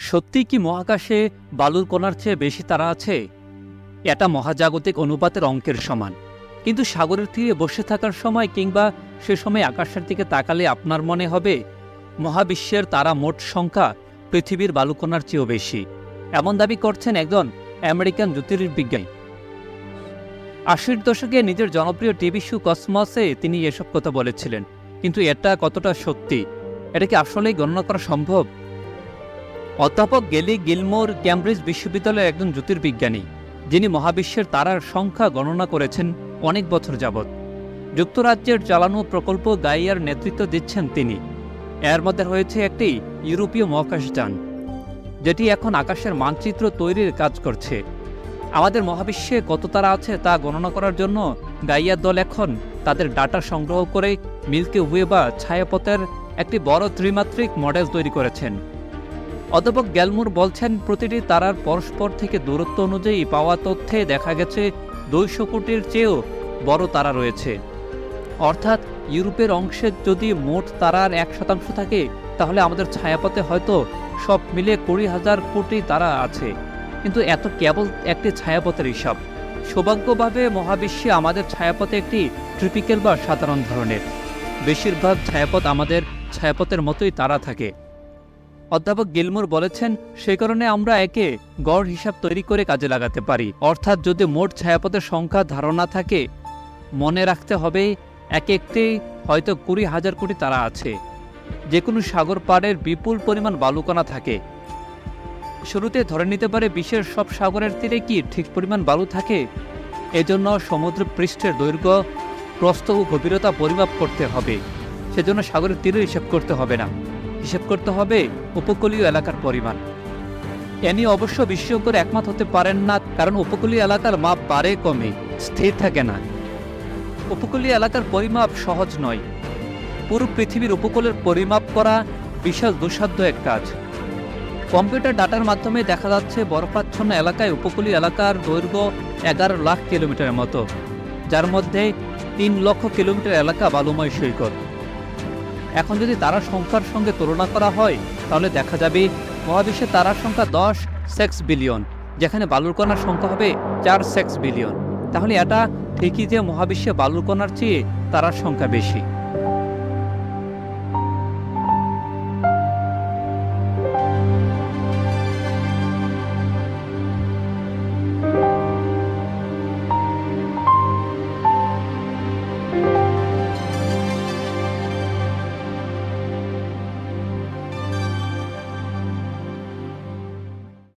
সত্যি কি মহাকাশে বালুর কণার চেয়ে বেশি তারা আছে? এটা মহাজাগতিক অনুপাতের অঙ্কের সমান। কিন্তু সাগরের তীরে বসে থাকার সময় কিংবা সে সময় আকাশের দিকে তাকালে আপনার মনে হবে মহাবিশ্বের তারা মোট সংখ্যা পৃথিবীর বালুকণার চেয়েও বেশি। এমন দাবি করছেন একজন আমেরিকান জ্যোতির্বিজ্ঞানী। ৮০-র দশকে নিজের জনপ্রিয় টিভি শো কসমসে তিনি এসব কথা বলেছিলেন। কিন্তু এটা কতটা সত্যি, এটা কি আসলেই গণনা করা সম্ভব? অধ্যাপক গেলি গিলমোর ক্যামব্রিজ বিশ্ববিদ্যালয়ের একজন জ্যোতির্বিজ্ঞানী, যিনি মহাবিশ্বের তারার সংখ্যা গণনা করেছেন অনেক বছর যাবৎ। যুক্তরাজ্যের চালানো প্রকল্প গাইয়ার নেতৃত্ব দিচ্ছেন তিনি। এর মধ্যে রয়েছে একটি ইউরোপীয় মহাকাশযান, যেটি এখন আকাশের মানচিত্র তৈরির কাজ করছে। আমাদের মহাবিশ্বে কত তারা আছে তা গণনা করার জন্য গাইয়ার দল এখন তাদের ডাটা সংগ্রহ করে মিল্কি ওয়ে বা ছায়াপথের একটি বড় ত্রিমাত্রিক মডেল তৈরি করেছেন। অধ্যাপক গ্যালমোর বলছেন, প্রতিটি তারার পরস্পর থেকে দূরত্ব অনুযায়ী পাওয়া তথ্যে দেখা গেছে ২০০ কোটির চেয়েও বড় তারা রয়েছে। অর্থাৎ ইউরোপের অংশে যদি মোট তারার ১% থাকে, তাহলে আমাদের ছায়াপথে হয়তো সব মিলে ২০,০০০ কোটি তারা আছে। কিন্তু এত কেবল একটি ছায়াপথের হিসাব। সৌভাগ্যভাবে মহাবিশ্বে আমাদের ছায়াপথে একটি ট্রিপিক্যাল বা সাধারণ ধরনের। বেশিরভাগ ছায়াপথ আমাদের ছায়াপথের মতোই তারা থাকে। অধ্যাপক গিলমোর বলেছেন, সেই কারণে আমরা একে গড় হিসাব তৈরি করে কাজে লাগাতে পারি। অর্থাৎ যদি মোট ছায়াপথের সংখ্যা ধারণা থাকে, মনে রাখতে হবে এক একটি হয়তো ২০,০০০ কোটি তারা আছে। যে কোনো সাগর পাড়ের বিপুল পরিমাণ বালুকণা থাকে। শুরুতে ধরে নিতে পারে বিশ্বের সব সাগরের তীরে কি ঠিক পরিমাণ বালু থাকে? এজন্য সমুদ্র পৃষ্ঠের দৈর্ঘ্য, প্রস্থ ও গভীরতা পরিমাপ করতে হবে। সেজন্য সাগরের তীরে হিসাব করতে হবে না, হিসাব করতে হবে উপকূলীয় এলাকার পরিমাণ। এ নিয়ে অবশ্য বিশেষজ্ঞরা একমত হতে পারেন না, কারণ উপকূলীয় এলাকার মাপ বাড়ে কমে, স্থির থাকে না। উপকূলীয় এলাকার পরিমাপ সহজ নয়। পুরো পৃথিবীর উপকূলের পরিমাপ করা বিশাল দুঃসাধ্য এক কাজ। কম্পিউটার ডাটার মাধ্যমে দেখা যাচ্ছে বরফাচ্ছন্ন এলাকায় উপকূলীয় এলাকার দৈর্ঘ্য ১১ লাখ কিলোমিটারের মতো, যার মধ্যে ৩ লক্ষ কিলোমিটার এলাকা বালুময় সৈকত। এখন যদি তারার সংখ্যার সঙ্গে তুলনা করা হয়, তাহলে দেখা যাবে মহাবিশ্বে তারার সংখ্যা ১০ সেক্স বিলিয়ন, যেখানে বালুর কণার সংখ্যা হবে ৪ সেক্স বিলিয়ন। তাহলে এটা ঠিকই যে মহাবিশ্বে বালুর কণার চেয়ে তারার সংখ্যা বেশি।